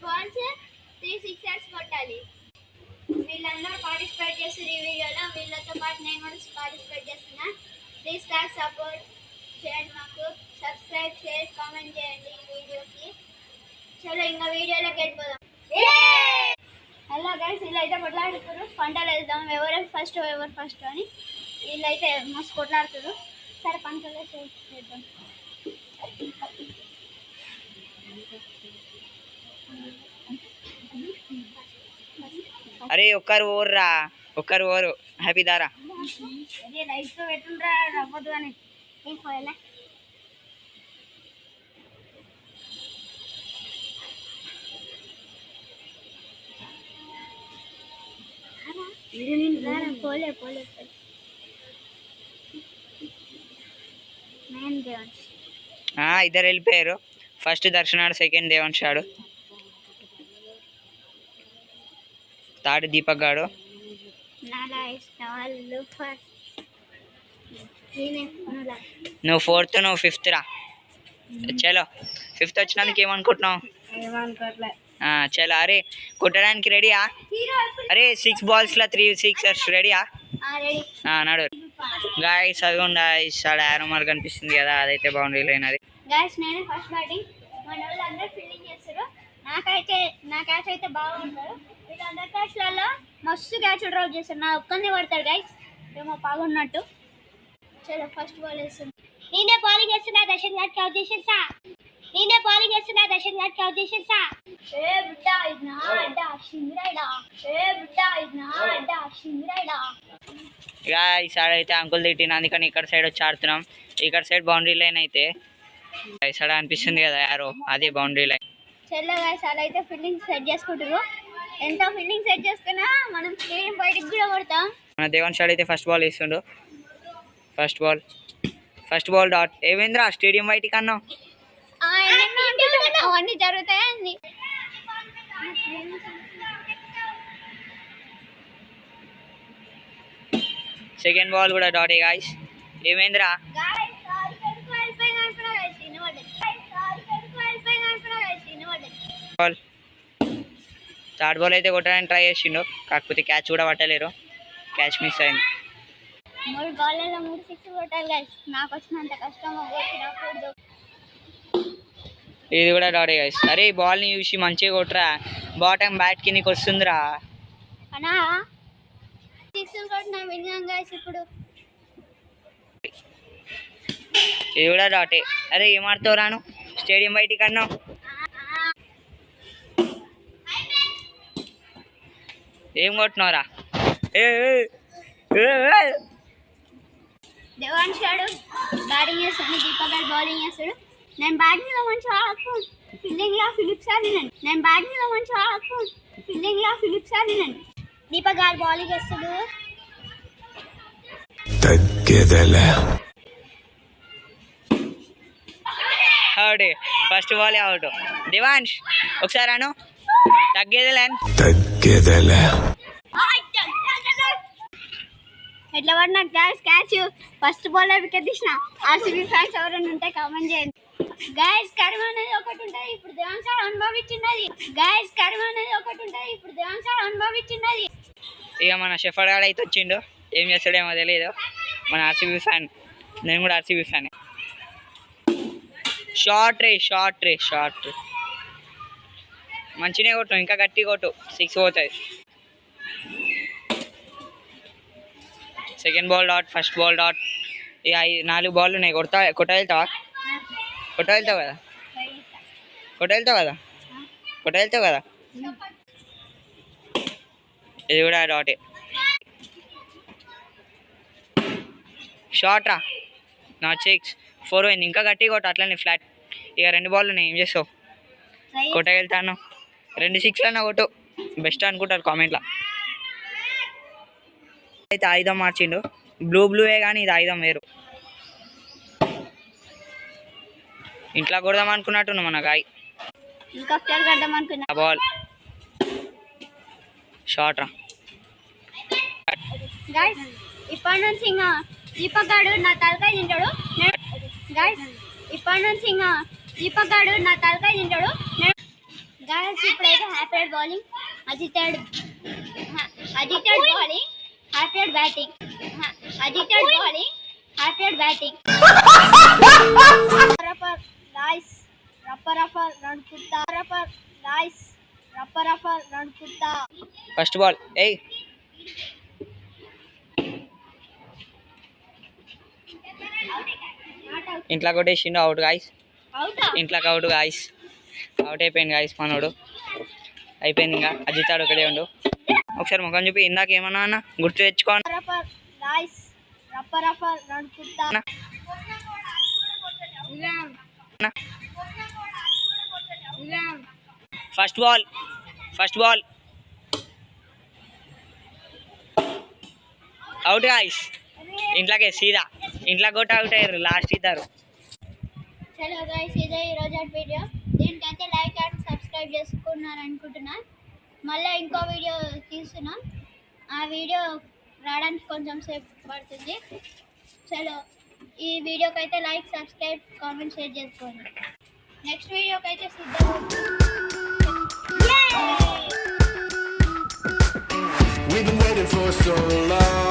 Balls 3 sixers కొట్టాలి. వీళ్ళందరూ participate చేస్తారు ఈ వీడియోలో. వీళ్ళతో పాటు నేను కూడా పార్టిసిపేట్ చేస్తున్నా. ప్లీజ్ గాయ్స్ సపోర్ట్ చేయండి, మాకు సబ్స్క్రైబ్ షేర్ కామెంట్ చేయండి ఈ వీడియోకి. చలో ఇంకా వీడియోలోకి వెళ్ళిపోదాం. హలో గైస్, వీళ్ళైతే కొట్లాడుతున్నారు. పంటలు వెళ్దాం ఎవరు ఫస్ట్ అని. వీళ్ళైతే మస్తు కొట్లాడుతున్నారు. సరే పంటలు చేద్దాం. అరే ఒక్కరు ఓర్రా, ఒక్కరు ఓరు. హ్యాపీ దారా రైస్ పెట్టుండ్రా అవ్వదు అని ఏం పోయాలా. పోలే పోలే ఇద్దరు వెళ్ళిపోయారు. ఫస్ట్ దర్శనాడు, సెకండ్ దేవంశాడు, థర్డ్ దీపక్ గాడు. నువ్వు ఫోర్త్, నువ్వు ఫిఫ్త్ రా. చలో ఫిఫ్త్ వచ్చినందుకు ఏమనుకుంటున్నావు? చలో అరే కొట్టడానికి రెడీయా? అరే 6 బాల్స్లో 3 సిక్సర్స్ రెడీయా? నడు గాయస్. అదిగోండి గాయస్, ఆడ యారో మార్క్ కనిపిస్తుంది కదా, అదైతే బౌండరీ లైన్. అది గాయస్ నేనే ఫస్ట్ బ్యాటింగ్. మన వాళ్ళు అందరూ ఫీల్డింగ్ చేస్తారు. నా క్యాచ్ అయితే బాగుంటారు. వీళ్ళందరి క్యాచ్లలో మస్తు క్యాచ్ డ్రాప్ చేస్తారు. నా ఒక్కనే పడతాడు గాయస్, ఏమో బాగున్నట్టు. చలో ఫస్ట్ బాల్ వేస్తుంది. నేనే బౌలింగ్ వేస్తున్నా, దర్శన్ గారికి అవుట్ చేసేసా. నేనే బౌలింగ్ వేస్తున్నా, దర్శన్ గారికి అవుట్ చేసేసా. ఏ బిడ్డా ఇది నా అడ్డా సింగరైడా, ఏ బిడ్డా ఇది నా అడ్డా సింగరైడా. గాయస్ ఆడైతే అంకుల్ తిట్టిన, అందుకని ఇక్కడ సైడ్ వచ్చి ఆడుతున్నాం. ఇక్కడ సైడ్ బౌండరీ లైన్ అయితే సడ అనిపిస్తుంది కదా యారో, అదే బౌండరీ లైన్. చలో గాయస్ అలా అయితే ఫీల్డింగ్ సెట్ చేసుకుంటారు. ఎంత ఫీల్డింగ్ సెట్ చేసుకున్నా మనం స్టేడియం బయటికి కూడా కొడతాం. మన దేవన్ షాడ్ అయితే ఫస్ట్ బాల్ వేస్తుండు. First ball dot. ఏమైందిరా స్టేడియం బయటికి అన్నావు? అవన్నీ జరుగుతాయండి. సెకండ్ బాల్ కూడా డాటే గాయస్. ఏమైందిరా? బాల్ థర్డ్ బాల్ అయితే కొట్టడానికి ట్రై చేసిండు, కాకపోతే క్యాచ్ కూడా పట్టలేరు. క్యాచ్ మిస్ అయింది. 3 బాల్లలో 3 సిక్స్ కొట్టాలి గాయస్. నాకు వచ్చినంత కష్టం రాకూడదు. ఇది కూడా డాటే గాయస్. అరే బాల్ని చూసి మంచిగా కొట్టరా, బాటం బ్యాట్ కిందకి వస్తుందిరా అన్నా. 6 కొట్టినా విన్నాం గాయస్. ఇప్పుడు ఇది కూడా డాటే. అరే ఏం ఆడుతావు రాను, స్టేడియం బయటికి అన్నావు. ఏం కొట్టినవరా? దేవాన్ షాడు బ్యాటింగ్ చేస్తాడు, దీపక్ గారు బౌలింగ్ చేస్తాడు. నేను బ్యాటింగ్లో మంచిగా ఆడుకోండి, ఫీల్డింగ్లో ఫిలిప్స్ ఆడినండి. దీపక్ గారు బౌలింగ్ చేస్తాడు. Out. First ball out. Devansh ఒకసారి అను. తగ్గేదేలే. ఎట్లా పడినా క్యాచ్ ఫస్ట్ బాల్ వికెట్ తీసిన. ఆర్సీబీ ఫ్యాన్స్ ఎవరైనా ఉంటే కామెంట్ చేయండి. గాయస్ కర్మ అనేది ఒకటి ఉంటుంది, ఇప్పుడు దేవాన్ సార్ అనుభవించినది. ఇక మన షెఫర్డ్ గాడు అయితే వచ్చిండు, ఏం చేస్తాడేమో తెలియదు. మన ఆర్సీబీ ఫ్యాన్, నేను కూడా ఆర్సీబీ ఫ్యాన్. షార్ట్ రే మంచినే కొట్టు, ఇంకా గట్టి కొట్టు, 6 పోతుంది. Second ball dot, first ball dot. ఇక 4 బాల్ ఉన్నాయి. కొట్టగలుగుతావు కదా. ఇది కూడా డాటే. షార్ట్ రా, నా 6 4 పోయింది. ఇంకా గట్టి కొట్టు, అట్లనే ఫ్లాట్. ఇక 2 బాల్ ఉన్నాయి, ఏం చేస్తావు? కొట్టగలుగుతాను. 2 6 కొట్టు, బెస్ట్ అనుకుంటారు కామెంట్లో. అయితే ఆయుధం మార్చిండు, బ్లూవే కానీ ఇది ఆయుధం వేరు. ఇంట్లో కొడదాం అనుకున్నట్టు మన గాయ. బాల్ షార్ట్ రా. ఇప్పటి నుంచి ఇంకా దీపక్ గాడు నా తలకాయ తింటాడు. గాయస్ ఇప్పుడైతే happy bowling, Ajith bowling, happy batting, Ajith bowling, happy batting. Nice నడుపుతా. ఫస్ట్ బాల్ ఏయ్ ఇంట్లో కొట్టేసిండు, అవుట్ గాయస్. ఇంట్లోకి అవుట్ గాయస్, అవుట్ అయిపోయింది గాయస్ మనోడు. అయిపోయింది, ఇంకా అజితాడు ఒకడే ఉండు. ఒకసారి ముఖం చూపి, ఇందాక ఏమన్నా అన్న గుర్తు తెచ్చుకోండి. First ball out guys. ఇంట్లోకే సీదా ఇంట్లో కొట్టి అవుట్ అయ్యారు లాస్ట్ ఇద్దరు. చలో గైస్, ఇదే ఈరోజు వీడియో. దీనికైతే లైక్ అండ్ సబ్స్క్రైబ్ చేసుకున్నారు అనుకుంటున్నా. మళ్ళీ ఇంకో వీడియో తీస్తున్నాం, ఆ వీడియో రావడానికి కొంచెం సేపు పడుతుంది. చలో, ఈ వీడియోకి అయితే లైక్, సబ్స్క్రైబ్, కామెంట్, షేర్ చేసుకోండి. నెక్స్ట్ వీడియోకి అయితే సిద్ధం. We've been waiting for so long.